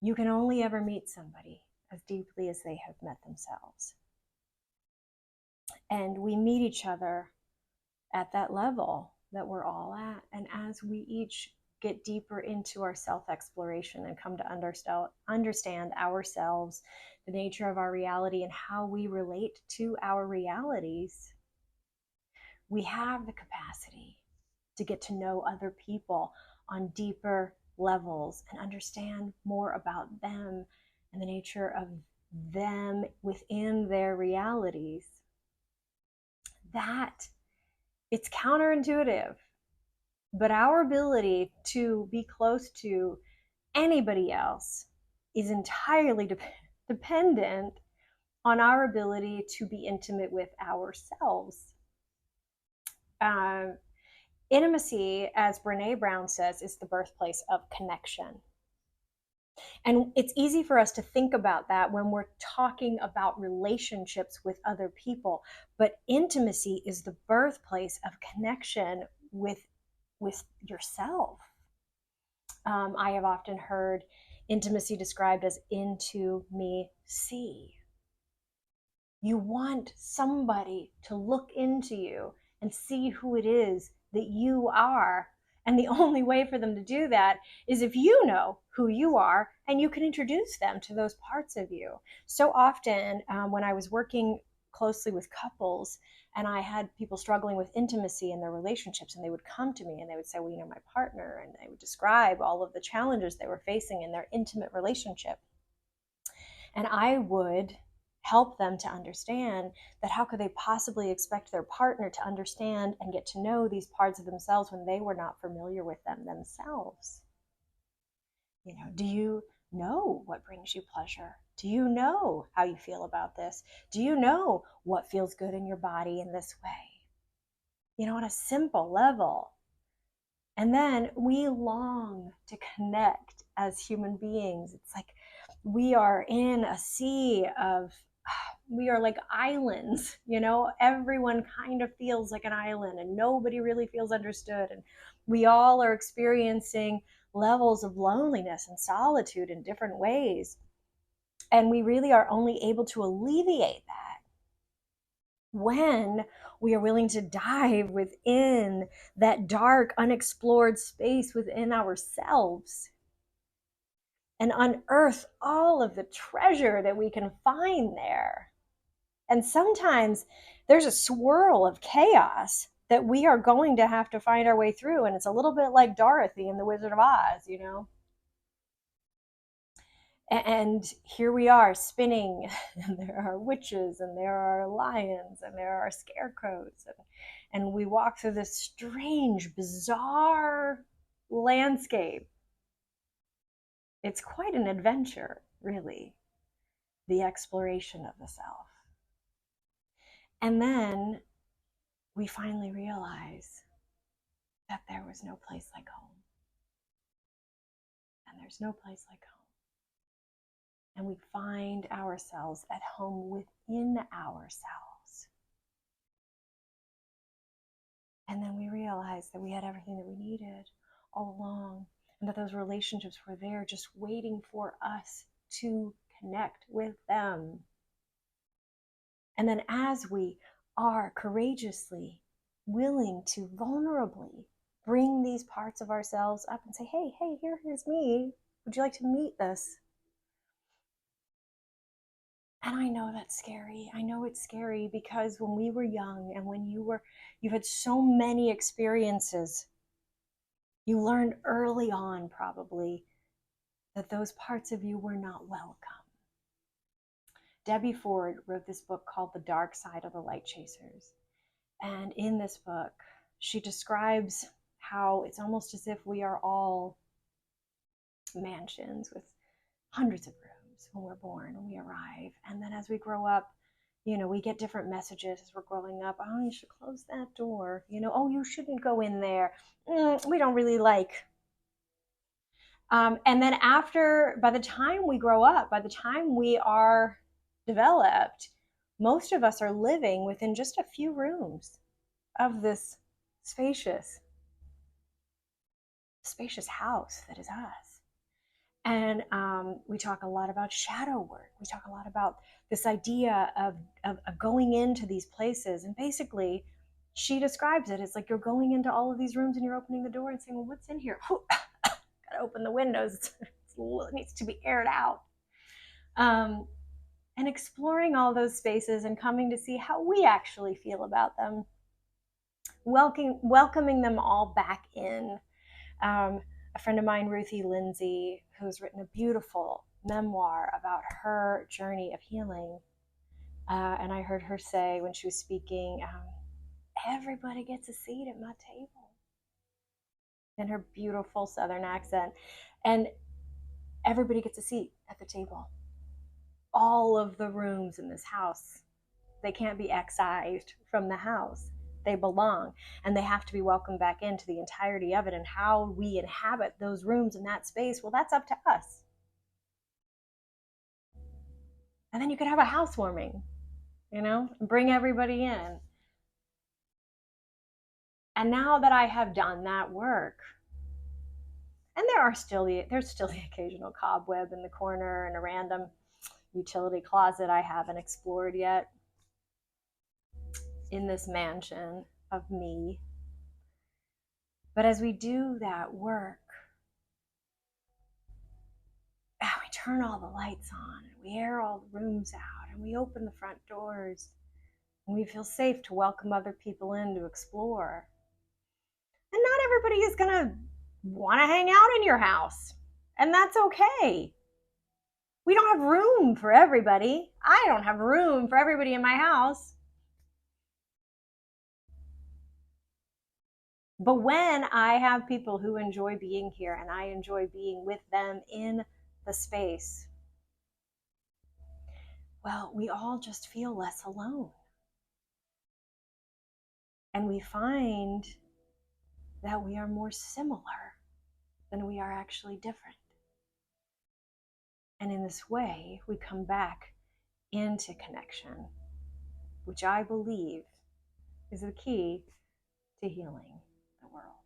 You can only ever meet somebody as deeply as they have met themselves. And we meet each other at that level that we're all at. And as we each get deeper into our self-exploration and come to understand ourselves, the nature of our reality, and how we relate to our realities, we have the capacity to get to know other people on deeper levels and understand more about them and the nature of them within their realities. That it's counterintuitive, but our ability to be close to anybody else is entirely dependent on our ability to be intimate with ourselves. Intimacy, as Brene Brown says, is the birthplace of connection. And it's easy for us to think about that when we're talking about relationships with other people. But intimacy is the birthplace of connection with yourself. I have often heard intimacy described as into me see. You want somebody to look into you and see who it is that you are. And the only way for them to do that is if you know who you are and you can introduce them to those parts of you. So often when I was working closely with couples and I had people struggling with intimacy in their relationships, and they would come to me and they would say, well, you know, my partner, and they would describe all of the challenges they were facing in their intimate relationship. And I would help them to understand that how could they possibly expect their partner to understand and get to know these parts of themselves when they were not familiar with them themselves? You know, do you know what brings you pleasure? Do you know how you feel about this? Do you know what feels good in your body in this way? You know, on a simple level. And then we long to connect as human beings. It's like we are in a sea of, we are like islands, you know, everyone kind of feels like an island and nobody really feels understood. And we all are experiencing levels of loneliness and solitude in different ways. And we really are only able to alleviate that when we are willing to dive within that dark, unexplored space within ourselves and unearth all of the treasure that we can find there. And sometimes there's a swirl of chaos that we are going to have to find our way through. And it's a little bit like Dorothy in The Wizard of Oz, you know? And here we are spinning, and there are witches, and there are lions, and there are scarecrows. And we walk through this strange, bizarre landscape. It's quite an adventure, really, the exploration of the self. And then we finally realize that there was no place like home. And there's no place like home. And we find ourselves at home within ourselves. And then we realize that we had everything that we needed all along, and that those relationships were there just waiting for us to connect with them. And then as we are courageously willing to vulnerably bring these parts of ourselves up and say, hey, here's me. Would you like to meet this? And I know that's scary. I know it's scary because when we were young and when you had so many experiences, you learned early on probably that those parts of you were not welcome. Debbie Ford wrote this book called The Dark Side of the Light Chasers. And in this book, she describes how it's almost as if we are all mansions with hundreds of rooms when we're born, when we arrive. And then as we grow up, you know, we get different messages as we're growing up. Oh, you should close that door. You know, oh, you shouldn't go in there. We don't really like. And then by the time we grow up, by the time we are developed, most of us are living within just a few rooms of this spacious house that is us. And we talk a lot about shadow work. We talk a lot about this idea of going into these places. And basically, she describes it as like you're going into all of these rooms and you're opening the door and saying, well, what's in here? Gotta open the windows. It needs to be aired out. And exploring all those spaces and coming to see how we actually feel about them. Welcoming them all back in. A friend of mine, Ruthie Lindsay, who's written a beautiful memoir about her journey of healing. And I heard her say when she was speaking, everybody gets a seat at my table. In her beautiful Southern accent. And everybody gets a seat at the table. All of the rooms in this house, they can't be excised from the house. They belong, and they have to be welcomed back into the entirety of it. And how we inhabit those rooms in that space, well, that's up to us. And then you could have a housewarming, and bring everybody in. And now that I have done that work, and there's still the occasional cobweb in the corner and a random utility closet I haven't explored yet in this mansion of me. But as we do that work, we turn all the lights on and we air all the rooms out and we open the front doors and we feel safe to welcome other people in to explore. And not everybody is going to want to hang out in your house, and that's okay. We don't have room for everybody. I don't have room for everybody in my house. But when I have people who enjoy being here and I enjoy being with them in the space, well, we all just feel less alone. And we find that we are more similar than we are actually different. And in this way, we come back into connection, which I believe is the key to healing the world.